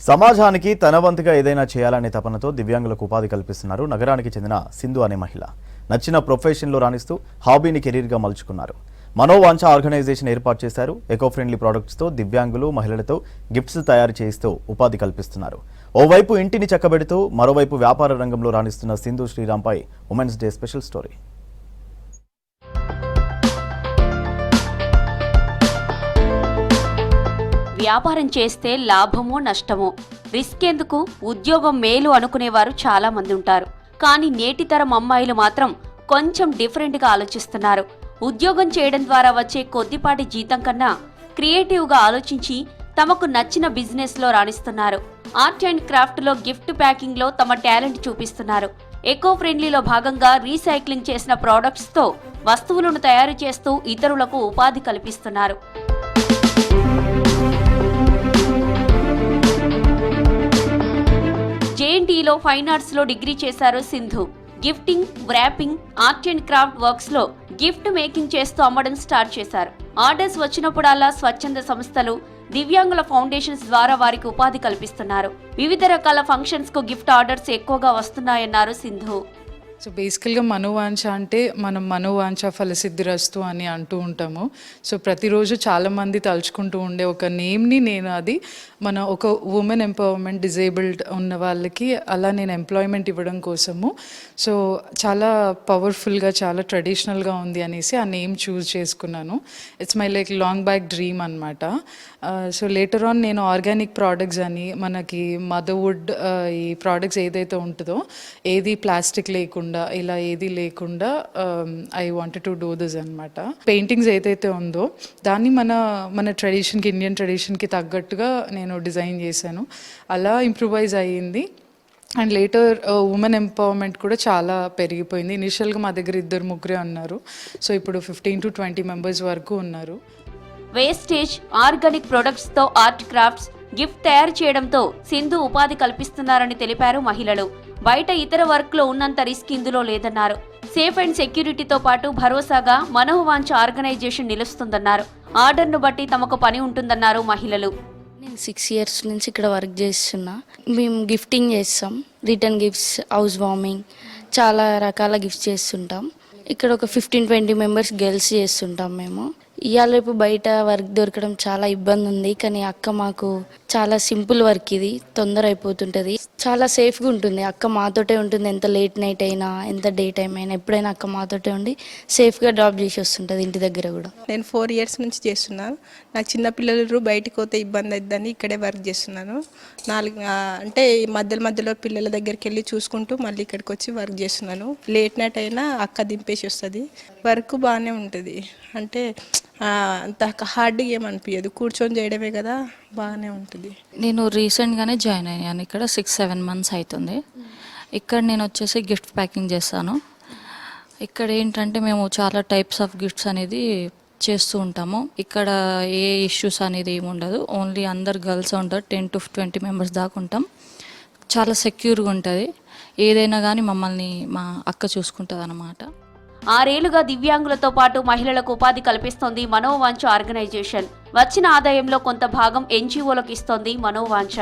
సమాజానికి తన వంతుగా ఏదైనా చేయాలనే తపనతో దివ్యాంగులకు ఉపాధి కల్పిస్తున్నారు నగరానికి చెందిన సింధు అనే మహిళ. నచ్చిన ప్రొఫెషన్లో రాణిస్తూ హాబీని కెరీర్గా మలుచుకున్నారు. మనోవాంఛ ఆర్గనైజేషన్ ఏర్పాటు చేశారు. ఎకో ఫ్రెండ్లీ ప్రొడక్ట్స్తో దివ్యాంగులు మహిళలతో గిఫ్ట్స్ తయారు చేయిస్తూ ఉపాధి కల్పిస్తున్నారు. ఓవైపు ఇంటిని చక్కబెడుతూ మరోవైపు వ్యాపార రంగంలో రాణిస్తున్న సింధు శ్రీరాంపై ఉమెన్స్ డే స్పెషల్ స్టోరీ. వ్యాపారం చేస్తే లాభమో నష్టమో, రిస్క్ ఎందుకు, ఉద్యోగం మేలు అనుకునేవారు చాలా మంది ఉంటారు. కానీ నేటి తరం అమ్మాయిలు మాత్రం కొంచెం డిఫరెంట్గా ఆలోచిస్తున్నారు. ఉద్యోగం చేయడం ద్వారా వచ్చే కొద్దిపాటి జీతం కన్నా క్రియేటివ్గా ఆలోచించి తమకు నచ్చిన బిజినెస్లో రాణిస్తున్నారు. ఆర్ట్ అండ్ క్రాఫ్ట్లో గిఫ్ట్ ప్యాకింగ్లో తమ టాలెంట్ చూపిస్తున్నారు. ఎకో ఫ్రెండ్లీలో భాగంగా రీసైక్లింగ్ చేసిన ప్రోడక్ట్స్తో వస్తువులను తయారు చేస్తూ ఇతరులకు ఉపాధి కల్పిస్తున్నారు. జేఎన్టీలో ఫైన్ ఆర్ట్స్ లో డిగ్రీ చేశారు Sindhu. Gifting, wrapping, art and craft works లో గిఫ్ట్ మేకింగ్ చేస్తూ అమ్మడం స్టార్ట్ చేశారు. ఆర్డర్స్ వచ్చినప్పుడల్లా స్వచ్ఛంద సంస్థలు, దివ్యాంగుల ఫౌండేషన్స్ ద్వారా వారికి ఉపాధి కల్పిస్తున్నారు. వివిధ రకాల ఫంక్షన్స్ కు గిఫ్ట్ ఆర్డర్స్ ఎక్కువగా వస్తున్నాయన్నారు సింధు. సో బేసికల్గా మనోవాంఛ అంటే మనం మనోవాంఛ ఫలసిద్ధిరస్తు అని అంటూ ఉంటాము. సో ప్రతిరోజు చాలామంది తలుచుకుంటూ ఉండే ఒక నేమ్ని నేను అది మన ఒక ఉమెన్ ఎంపవర్మెంట్, డిజేబుల్డ్ ఉన్న వాళ్ళకి అలా నేను ఎంప్లాయ్మెంట్ ఇవ్వడం కోసము సో చాలా పవర్ఫుల్గా, చాలా ట్రెడిషనల్గా ఉంది అనేసి ఆ నేమ్ చూస్ చేసుకున్నాను. It's my like long back dream అనమాట. సో లేటర్ ఆన్ నేను ఆర్గానిక్ ప్రోడక్ట్స్ అని మనకి మదర్వుడ్ ఈ ప్రోడక్ట్స్ ఏదైతే ఉంటుందో ఏది ప్లాస్టిక్ లేకుండా, ఇలా ఏది లేకుండా I wanted to do this అనమాట. పెయింటింగ్స్ ఏదైతే ఉందో దాన్ని మన ట్రెడిషన్కి, ఇండియన్ ట్రెడిషన్కి తగ్గట్టుగా నేను డిజైన్ చేశాను. అలా ఇంప్రూవైజ్ అయ్యింది. అండ్ లేటర్ ఉమెన్ ఎంపవర్మెంట్ కూడా చాలా పెరిగిపోయింది. ఇనిషియల్గా మా దగ్గర 2-3 ఉన్నారు. సో ఇప్పుడు 15 to 20 మెంబర్స్ వరకు ఉన్నారు. వేస్టేజ్, ఆర్గానిక్ ప్రొడక్ట్స్ తో ఆర్ట్ క్రాఫ్ట్స్, గిఫ్ట్ తయారు చేయడంతో సింధు ఉపాధి కల్పిస్తున్నారని తెలిపారు మహిళలు. బయట ఇతర వర్క్ లో ఉన్నంత రిస్క్ ఇందులో లేదన్నారు. సేఫ్ అండ్ సెక్యూరిటీతో పాటు భరోసాగా మనోవాంఛ ఆర్గనైజేషన్ నిలుస్తుందన్నారు. ఆర్డర్ను బట్టి తమకు పని ఉంటుందన్నారు మహిళలు. నేను 6 years నుంచి ఇక్కడ వర్క్ చేస్తున్నా. మేము గిఫ్టింగ్ చేస్తాం, రిటర్న్ గిఫ్ట్స్, హౌస్ వార్మింగ్, చాలా రకాల గిఫ్ట్స్ చేస్తుంటాం. ఇక్కడ ఒక 15-20 మెంబర్స్ గర్ల్స్ చేస్తుంటాం మేము. ఇవాళ రేపు బయట వర్క్ దొరకడం చాలా ఇబ్బంది ఉంది. కానీ అక్క మాకు చాలా సింపుల్ వర్క్, ఇది తొందర అయిపోతుంటుంది, చాలా సేఫ్గా ఉంటుంది. అక్క మాతోటే ఉంటుంది. ఎంత లేట్ నైట్ అయినా, ఎంత డే టైం అయినా, ఎప్పుడైనా అక్క మాతోటే ఉండి సేఫ్గా డ్రాప్ చేసి వస్తుంటుంది ఇంటి దగ్గర కూడా. నేను 4 years నుంచి చేస్తున్నాను. నాకు చిన్నపిల్లలు బయటకు పోతే ఇబ్బంది అవుతుందని ఇక్కడే వర్క్ చేస్తున్నాను. అంటే మధ్యలో పిల్లల దగ్గరికి వెళ్ళి చూసుకుంటూ మళ్ళీ ఇక్కడికి వచ్చి వర్క్ చేస్తున్నాను. లేట్ నైట్ అయినా అక్క దింపేసి వస్తుంది. వర్క్ బాగానే ఉంటుంది. అంటే అంత హార్డ్గా ఏమనిపించదు, కూర్చొని చేయడమే కదా, బాగానే ఉంటుంది. నేను రీసెంట్గానే జాయిన్ అయ్యాను. ఇక్కడ 6-7 months అవుతుంది. ఇక్కడ నేను వచ్చేసి గిఫ్ట్ ప్యాకింగ్ చేస్తాను. ఇక్కడ ఏంటంటే మేము చాలా టైప్స్ ఆఫ్ గిఫ్ట్స్ అనేది చేస్తూ ఉంటాము. ఇక్కడ ఏ ఇష్యూస్ అనేది ఏమి ఉండదు. ఓన్లీ అందరు గర్ల్స్ ఉంటారు. 10 to 20 మెంబర్స్ దాకా ఉంటాం. చాలా సెక్యూర్గా ఉంటుంది. ఏదైనా కానీ మమ్మల్ని మా అక్క చూసుకుంటుంది అన్నమాట. 6 ఏళ్లుగా దివ్యాంగులతో పాటు మహిళలకు ఉపాధి కల్పిస్తోంది మనోవాంఛ ఆర్గనైజేషన్. వచ్చిన ఆదాయంలో కొంత భాగం ఎన్జీఓలకు ఇస్తోంది మనోవాంఛ.